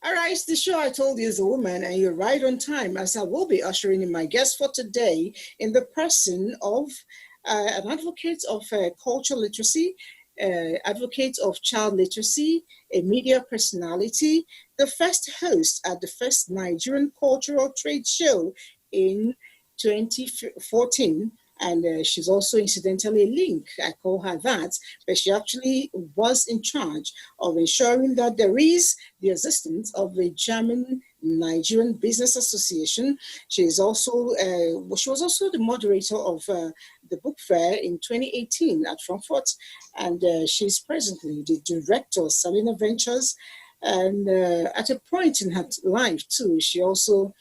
All right, the show I told you is a woman, and you're right on time, as I will be ushering in my guest for today in the person of an advocate of cultural literacy, advocate of child literacy, a media personality, the first host at the first Nigerian cultural trade show in 2014. And she's also incidentally a link. I call her that, but she actually was in charge of ensuring that there is the existence of the German Nigerian Business Association. She was also the moderator of the book fair in 2018 at Frankfurt, and she's presently the director of Salina Ventures. And at a point in her life too, she also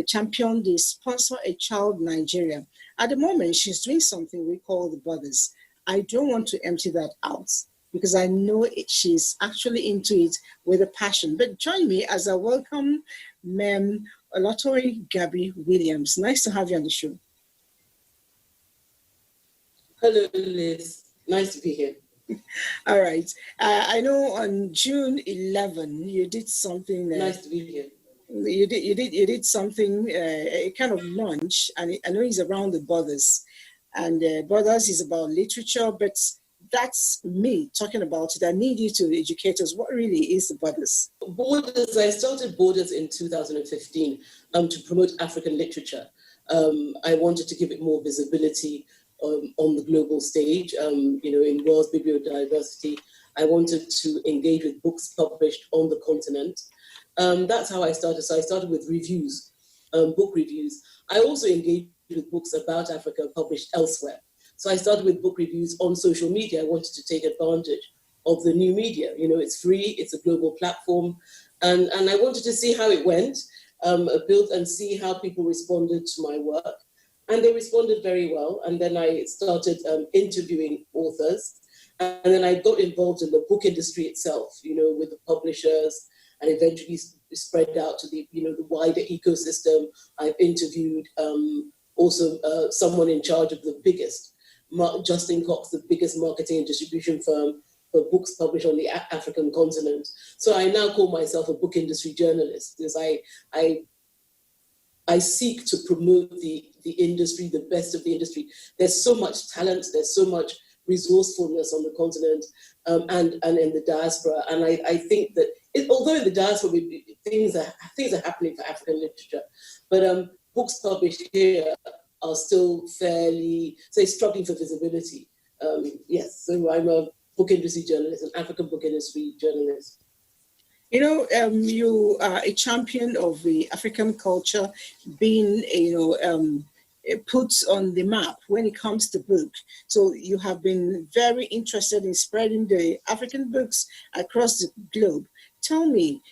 championed the Sponsor a Child Nigeria. At the moment, she's doing something we call the Brothers. I don't want to empty that out because I know she's actually into it with a passion. But join me as I welcome Ma'am Olatuon Gabi Williams. Nice to have you on the show. Hello, Liz. Nice to be here. All right. I know on June 11, you did something. Nice to be here. You did something, a kind of launch, and I know it's around the Brothers, and Brothers is about literature, but that's me talking about it. I need you to educate us. What really is the Brothers? Borders. I started Borders in 2015 to promote African literature. I wanted to give it more visibility on the global stage. In World's Bibliodiversity, I wanted to engage with books published on the continent. That's how I started. So I started with reviews, book reviews. I also engaged with books about Africa published elsewhere. So I started with book reviews on social media. I wanted to take advantage of the new media. It's free, it's a global platform. And I wanted to see how it went, build and see how people responded to my work. And they responded very well. And then I started interviewing authors. And then I got involved in the book industry itself, with the publishers, and eventually spread out to the wider ecosystem. I've interviewed also someone in charge of the biggest, Justin Cox, the biggest marketing and distribution firm for books published on the African continent. So I now call myself a book industry journalist because I seek to promote the industry, the best of the industry. There's so much talent, there's so much resourcefulness on the continent and in the diaspora. And I think that although in the diaspora things are happening for African literature, but books published here are still fairly, struggling for visibility. Yes, so I'm a book industry journalist, an African book industry journalist. You are a champion of the African culture being, put on the map when it comes to book. So you have been very interested in spreading the African books across the globe. Tell me,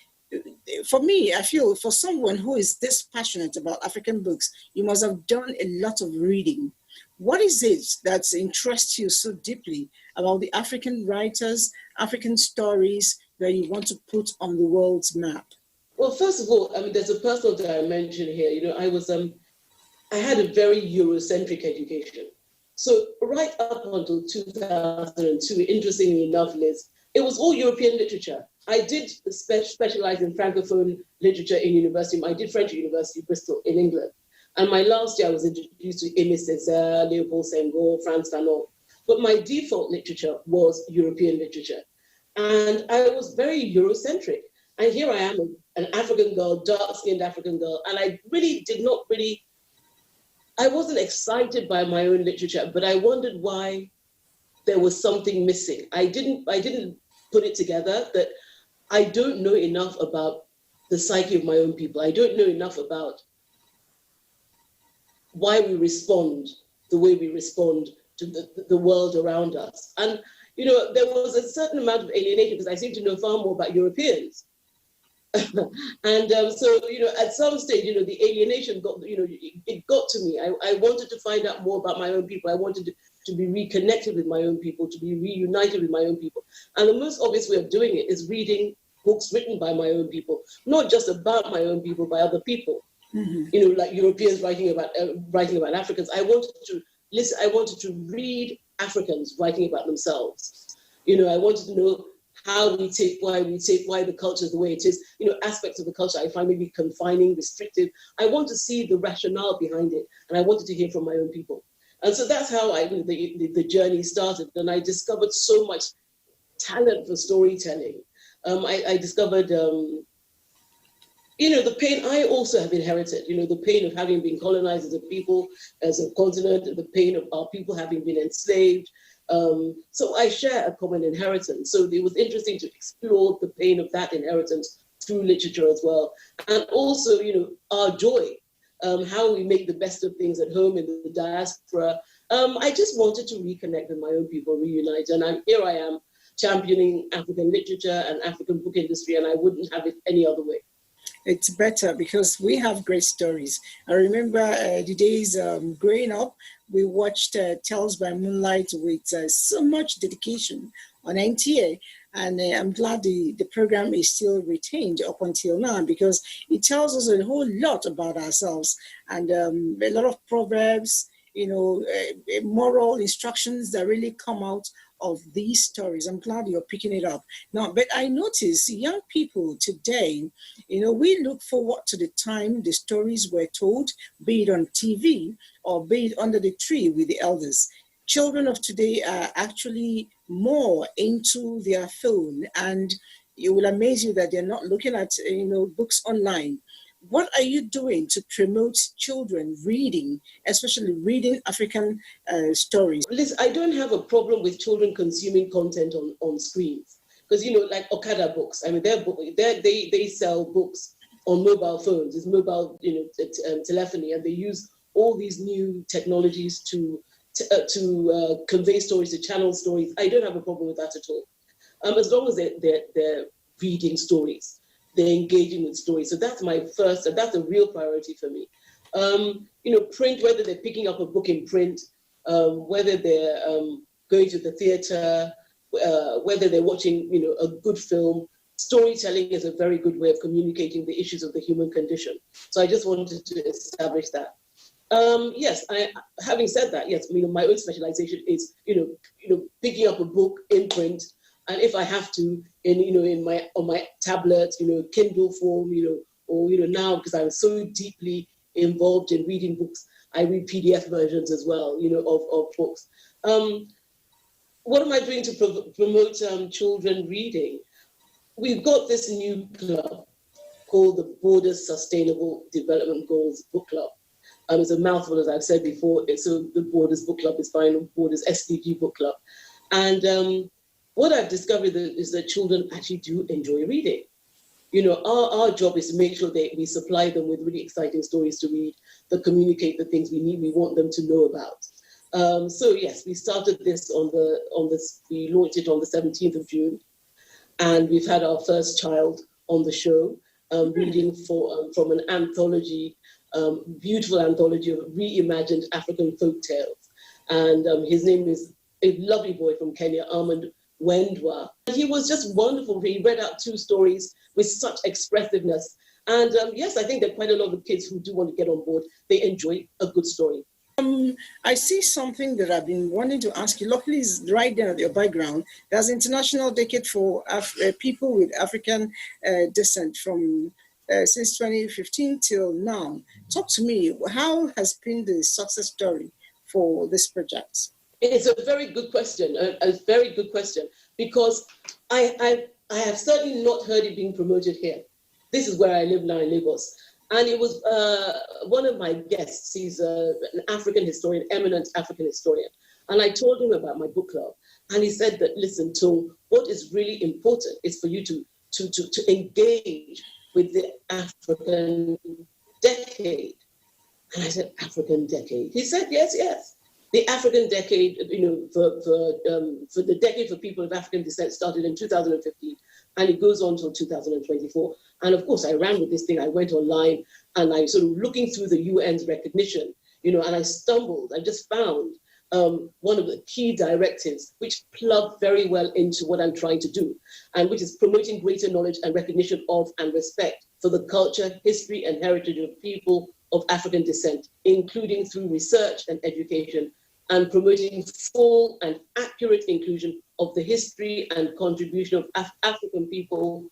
for me, I feel for someone who is this passionate about African books, you must have done a lot of reading. What is it that interests you so deeply about the African writers, African stories that you want to put on the world's map? Well, first of all, there's a personal dimension here. I had a very Eurocentric education. So right up until 2002, interestingly enough, Liz, it was all European literature. I did specialize in Francophone literature in university. I did French at University of Bristol in England. And my last year, I was introduced to Aimé Césaire, Léopold Senghor, Frantz Fanon. But my default literature was European literature. And I was very Eurocentric. And here I am, an African girl, dark-skinned African girl. And I really I wasn't excited by my own literature, but I wondered why there was something missing. I didn't put it together that I don't know enough about the psyche of my own people. I don't know enough about why we respond the way we respond to the world around us. And, there was a certain amount of alienation because I seem to know far more about Europeans. And so, at some stage, the alienation got, it got to me. I wanted to find out more about my own people. I wanted to be reconnected with my own people, to be reunited with my own people. And the most obvious way of doing it is reading books written by my own people, not just about my own people, by other people. Mm-hmm. Like Europeans writing about Africans. I wanted to listen. I wanted to read Africans writing about themselves. I wanted to know how we take, why the culture is the way it is, aspects of the culture I find maybe confining, restrictive. I want to see the rationale behind it, and I wanted to hear from my own people. And so that's how the journey started. And I discovered so much talent for storytelling. I discovered, the pain I also have inherited, the pain of having been colonized as a people, as a continent, the pain of our people having been enslaved. So I share a common inheritance. So it was interesting to explore the pain of that inheritance through literature as well. And also, our joy, how we make the best of things at home in the diaspora. I just wanted to reconnect with my own people, reunite. And here I am championing African literature and African book industry, and I wouldn't have it any other way. It's better because we have great stories. I remember the days growing up, we watched Tales by Moonlight with so much dedication on NTA. And I'm glad the program is still retained up until now because it tells us a whole lot about ourselves and a lot of proverbs, moral instructions that really come out of these stories. I'm glad you're picking it up. Now, but I notice young people today, we look forward to the time the stories were told, be it on TV or be it under the tree with the elders. Children of today are actually more into their phone, and it will amaze you that they're not looking at, books online. What are you doing to promote children reading, especially reading African stories? Liz, I don't have a problem with children consuming content on screens because, like Okada books. I mean, they sell books on mobile phones. It's mobile, telephony, and they use all these new technologies to convey stories, to channel stories. I don't have a problem with that at all, as long as they're reading stories. They're engaging with stories. So that's my first, and that's a real priority for me. Print, whether they're picking up a book in print, whether they're going to the theater, whether they're watching, a good film, storytelling is a very good way of communicating the issues of the human condition. So I just wanted to establish that. Yes, having said that, yes, my own specialization is, picking up a book in print, and if I have to, on my tablet, Kindle form, or now because I'm so deeply involved in reading books, I read PDF versions as well, of books. What am I doing to promote children reading? We've got this new club called the Borders Sustainable Development Goals Book Club. It's a mouthful, as I've said before. So the Borders Book Club is Final Borders SDG Book Club. And what I've discovered is that children actually do enjoy reading. Our job is to make sure that we supply them with really exciting stories to read that communicate the things we want them to know about. So yes, we started this we launched it on the 17th of June, and we've had our first child on the show, reading from an anthology, beautiful anthology of reimagined African folk tales. And his name is a lovely boy from Kenya, Armand Wendwa. He was just wonderful. He read out 2 stories with such expressiveness. And yes, I think that quite a lot of kids who do want to get on board, they enjoy a good story. I see something that I've been wanting to ask you. Luckily, it's right there at your background. There's International Decade for people with African descent from since 2015 till now. Talk to me. How has been the success story for this project? It's a very good question, a very good question, because I have certainly not heard it being promoted here. This is where I live now in Lagos. And it was one of my guests. He's an African historian, eminent African historian. And I told him about my book club. And he said that, listen, to what is really important is for you to engage with the African decade. And I said, African decade? He said, yes. The African decade, for the decade for people of African descent started in 2015, and it goes on till 2024. And of course, I ran with this thing. I went online, and I sort of looking through the UN's recognition, and I stumbled. I just found one of the key directives, which plug very well into what I'm trying to do, and which is promoting greater knowledge and recognition of and respect for the culture, history, and heritage of people of African descent, including through research and education, and promoting full and accurate inclusion of the history and contribution of African people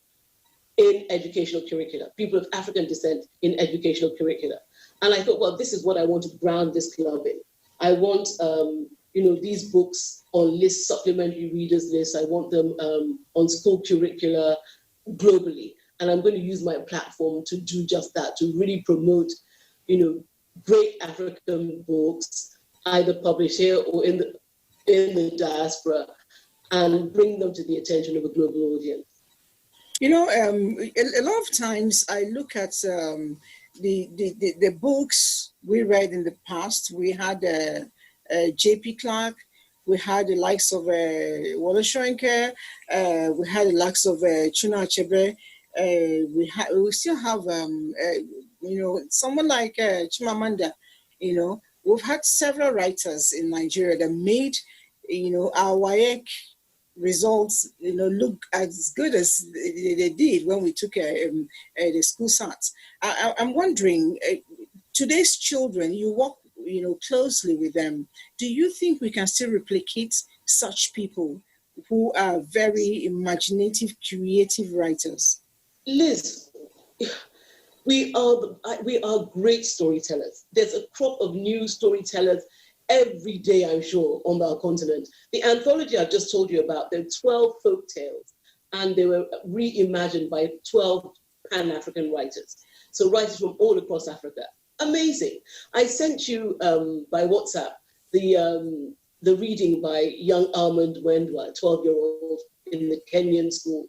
in educational curricula, people of African descent in educational curricula. And I thought, well, this is what I want to ground this club in. I want, these books on lists, supplementary readers lists. I want them on school curricula globally. And I'm going to use my platform to do just that, to really promote, great African books, either published here or in the diaspora, and bring them to the attention of a global audience. A lot of times I look at the books we read in the past. We had J.P. Clark, we had the likes of Olatuon, we had the likes of Chuna Achebe. We still have someone like Chimamanda. We've had several writers in Nigeria that made our WAEC results look as good as they did when we took the school SAT. I'm wondering, today's children, you work closely with them. Do you think we can still replicate such people who are very imaginative, creative writers? Liz, we are great storytellers. There's a crop of new storytellers every day, I'm sure, on our continent. The anthology I just told you about, there are 12 folk tales, and they were reimagined by 12 Pan-African writers. So writers from all across Africa. Amazing. I sent you by WhatsApp the reading by young Almond Wendwa, 12-year-old in the Kenyan school.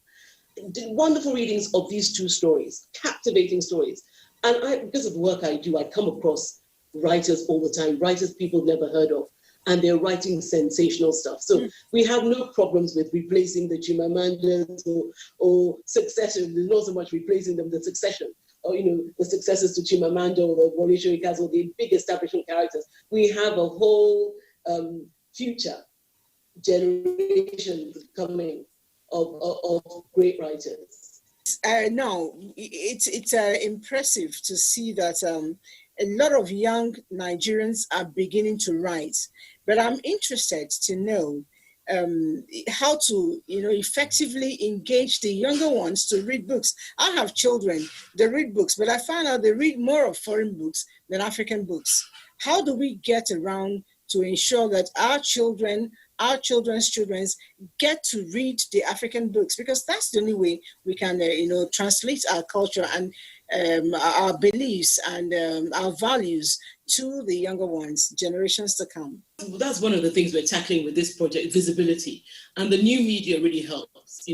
Wonderful readings of these two stories, captivating stories. And because of the work I do, I come across writers all the time, writers people never heard of, and they're writing sensational stuff. So we have no problems with replacing the Chimamandas or succession. There's not so much replacing them, the succession, or the successors to Chimamanda or the Wole Soyinkas or the big establishment characters. We have a whole future generation coming of great writers. Now, it's impressive to see that a lot of young Nigerians are beginning to write, but I'm interested to know how to, effectively engage the younger ones to read books. I have children, they read books, but I find out they read more of foreign books than African books. How do we get around to ensure that our children's children get to read the African books? Because that's the only way we can, translate our culture and our beliefs and our values to the younger ones, generations to come. That's one of the things we're tackling with this project, visibility. And the new media really helps.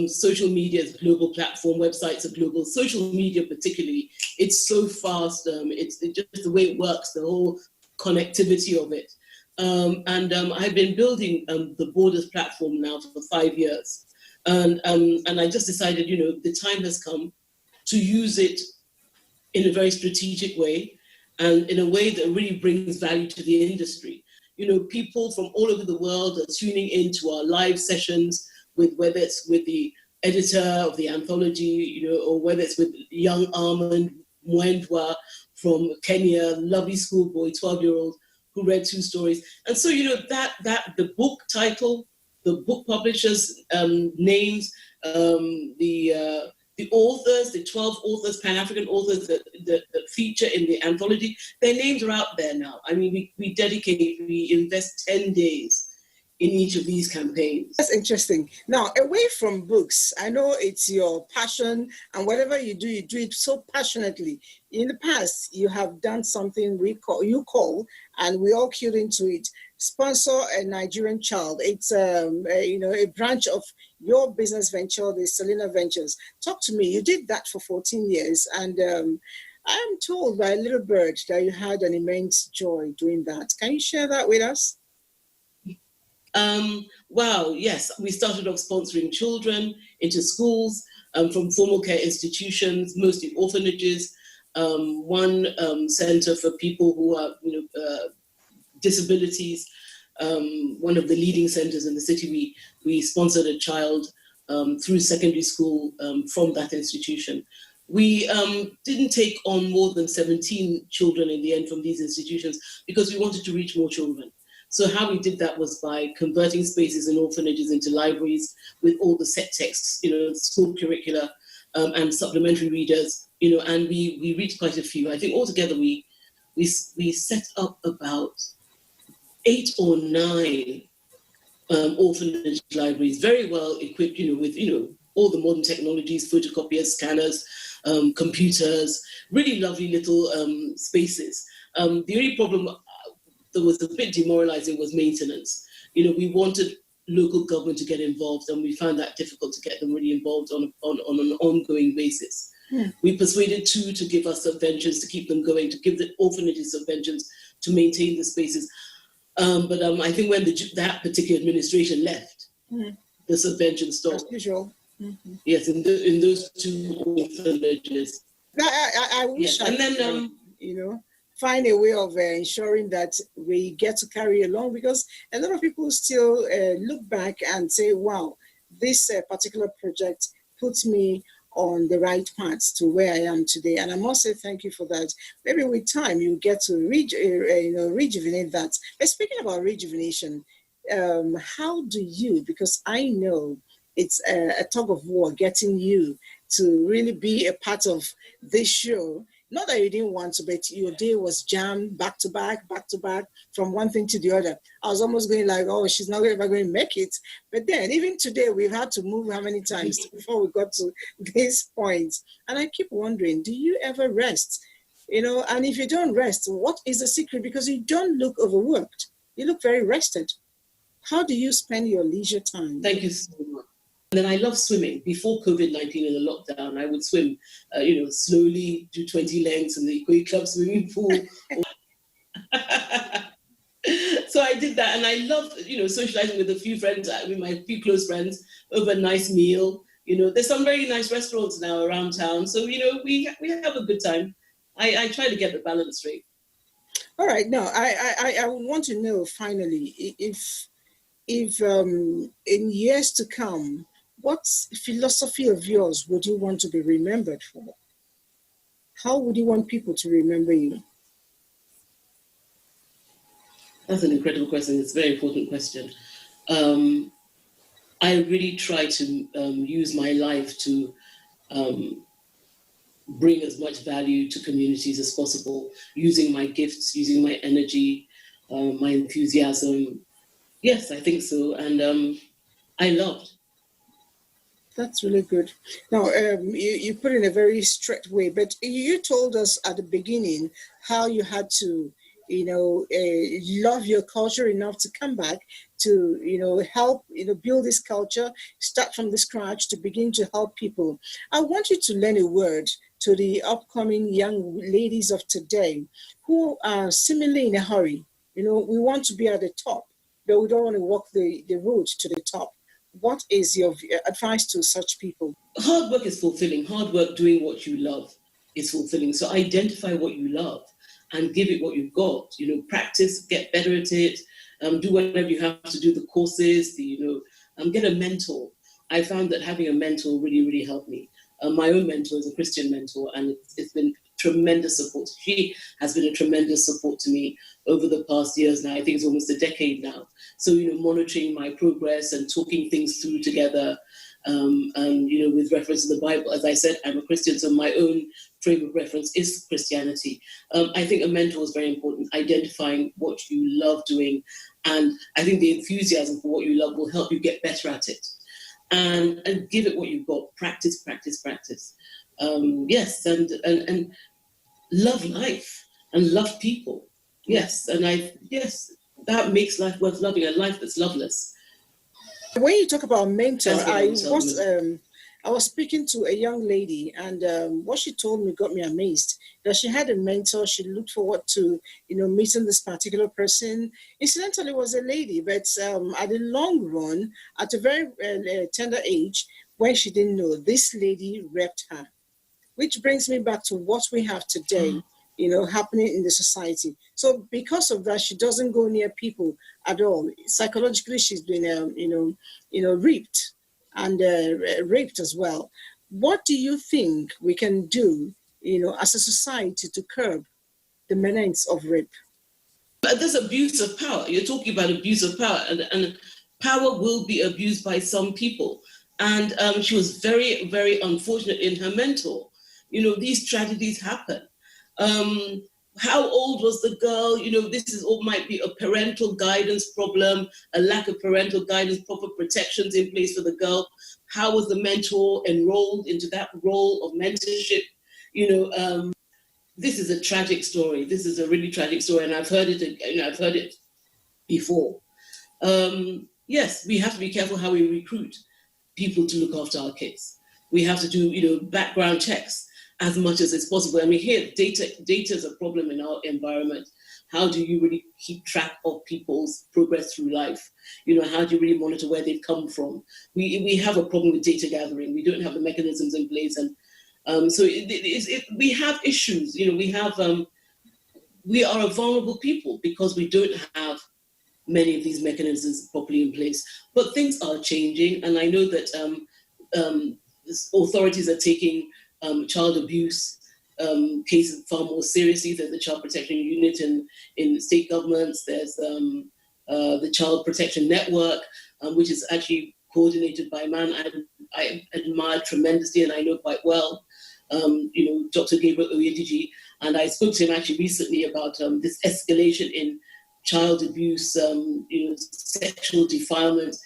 Social media is a global platform, websites are global. Social media particularly, it's so fast. It's just the way it works, the whole connectivity of it. I've been building the Borders platform now for 5 years. And I just decided, the time has come to use it in a very strategic way and in a way that really brings value to the industry. People from all over the world are tuning into our live sessions, whether it's with the editor of the anthology, or whether it's with young Almond Mwendwa from Kenya, lovely schoolboy, 12-year-old, who read 2 stories. And so, that the book title, the book publishers' names, the authors, the 12 authors, Pan-African authors that feature in the anthology, their names are out there now. I mean, we invest 10 days in each of these campaigns. That's interesting. Now, away from books, I know it's your passion, and whatever you do it so passionately. In the past, you have done something you call, and we all queued into it, sponsor a Nigerian child. It's a branch of your business venture, the Selena Ventures. Talk to me. You did that for 14 years, and I'm told by a little bird that you had an immense joy doing that. Can you share that with us? Wow, yes. We started off sponsoring children into schools, from formal care institutions, mostly orphanages, one center for people who are, disabilities, one of the leading centers in the city. We sponsored a child through secondary school from that institution. We didn't take on more than 17 children in the end from these institutions because we wanted to reach more children. So how we did that was by converting spaces in orphanages into libraries with all the set texts, school curricula, and supplementary readers, and we reached quite a few. I think altogether we set up about 8 or 9 orphanage libraries, very well equipped, with all the modern technologies, photocopiers, scanners, computers, really lovely little spaces. The only problem that was a bit demoralizing was maintenance. We wanted local government to get involved, and we found that difficult to get them really involved on an ongoing basis. Yeah. We persuaded 2 to give us subventions to keep them going, to give the orphanages subventions to maintain the spaces. But I think when that particular administration left, the subvention stopped. As usual. Mm-hmm. Yes, in those 2 orphanages. I wish, yes. And then find a way of ensuring that we get to carry along, because a lot of people still look back and say, wow, this particular project puts me on the right path to where I am today. And I must say thank you for that. Maybe with time you get to rejuvenate that. But speaking about rejuvenation, how do you, because I know it's a tug of war getting you to really be a part of this show. Not that you didn't want to, but your day was jammed back to back, from one thing to the other. I was almost going like, oh, she's not ever going to make it. But then even today, we've had to move how many times before we got to this point. And I keep wondering, do you ever rest? And if you don't rest, what is the secret? Because you don't look overworked. You look very rested. How do you spend your leisure time? Thank you so much. And then I love swimming. Before COVID-19 in the lockdown, I would swim, slowly, do 20 lengths in the Equate Club swimming pool. So I did that, and I loved, socializing with a few friends, with my few close friends, over a nice meal. There's some very nice restaurants now around town, so we have a good time. I try to get the balance straight. All right, now I want to know finally if in years to come, what philosophy of yours would you want to be remembered for? How would you want people to remember you? That's an incredible question. It's a very important question. I really try to use my life to bring as much value to communities as possible, using my gifts, using my energy, my enthusiasm. Yes, I think so. And I loved. That's really good. Now, you put it in a very strict way, but you told us at the beginning how you had to, love your culture enough to come back to, help, build this culture, start from the scratch to begin to help people. I want you to lend a word to the upcoming young ladies of today who are seemingly in a hurry. We want to be at the top, but we don't want to walk the road to the top. What is your advice to such people? Hard work is fulfilling. Hard work doing what you love is fulfilling. So identify what you love and give it what you've got. Practice, get better at it, do whatever you have to do, the courses, get a mentor. I found that having a mentor really, really helped me. My own mentor is a Christian mentor, and it's been tremendous support. She has been a tremendous support to me over the past years now. I think it's almost a decade now. So, monitoring my progress and talking things through together, with reference to the Bible. As I said, I'm a Christian, so my own frame of reference is Christianity. I think a mentor is very important, identifying what you love doing. And I think the enthusiasm for what you love will help you get better at it. And give it what you've got. Practice, practice, practice. Yes, and love life and love people. Yes, and that makes life worth loving, a life that's loveless. When you talk about mentor, I was speaking to a young lady, and what she told me got me amazed. That she had a mentor, she looked forward to, meeting this particular person. Incidentally, it was a lady, but at the long run, at a very tender age, when she didn't know, this lady repped her. Which brings me back to what we have today, happening in the society. So because of that, she doesn't go near people at all. Psychologically, she's been, raped and raped as well. What do you think we can do, as a society to curb the menace of rape? But there's abuse of power. You're talking about abuse of power, and power will be abused by some people. And she was very, very unfortunate in her mentor. These tragedies happen. How old was the girl? This is all might be a parental guidance problem, a lack of parental guidance, proper protections in place for the girl. How was the mentor enrolled into that role of mentorship? This is a tragic story. This is a really tragic story, and I've heard it. I've heard it before. Yes, we have to be careful how we recruit people to look after our kids. We have to do, background checks as much as it's possible. I mean, here, data is a problem in our environment. How do you really keep track of people's progress through life? How do you really monitor where they've come from? We have a problem with data gathering. We don't have the mechanisms in place, and so we have issues. We are a vulnerable people because we don't have many of these mechanisms properly in place. But things are changing, and I know that authorities are taking child abuse cases far more seriously. There's the Child Protection Unit in state governments. There's the Child Protection Network, which is actually coordinated by a man I admire tremendously and I know quite well, Dr. Gabriel Oyediji. And I spoke to him actually recently about this escalation in child abuse, sexual defilement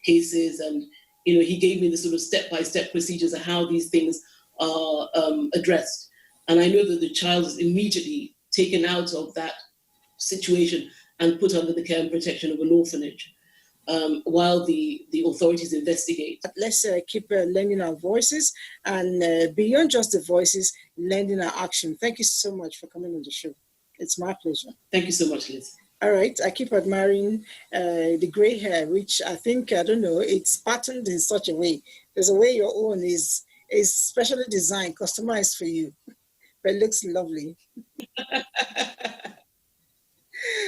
cases. And, he gave me the sort of step-by-step procedures of how these things are addressed. And I know that the child is immediately taken out of that situation and put under the care and protection of an orphanage while the authorities investigate. Let's keep lending our voices, and beyond just the voices, lending our action. Thank you so much for coming on the show. It's my pleasure. Thank you so much, Liz. All right, I keep admiring the gray hair, which I think, I don't know, it's patterned in such a way. There's a way your own is specially designed, customized for you, but it looks lovely.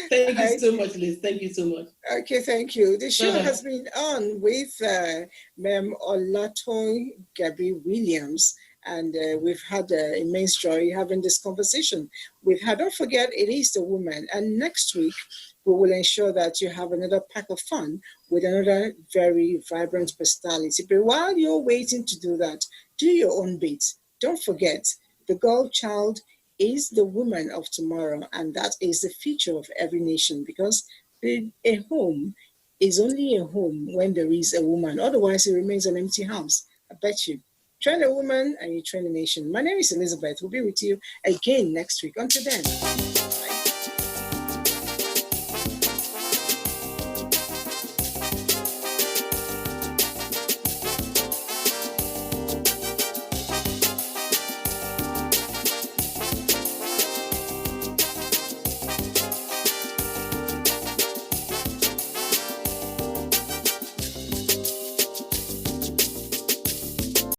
Thank you so much, Liz. Thank you so much. Okay, thank you. The show Bye-bye. has been on with Ma'am Olatuon Gabi Williams, and we've had immense joy having this conversation with her. Don't forget, it is the woman. And next week, we will ensure that you have another pack of fun with another very vibrant personality. But while you're waiting to do that, do your own bit. Don't forget, the girl child is the woman of tomorrow, and that is the future of every nation, because a home is only a home when there is a woman. Otherwise, it remains an empty house. I bet you. Train a woman and you train a nation. My name is Elizabeth. We'll be with you again next week. Until then.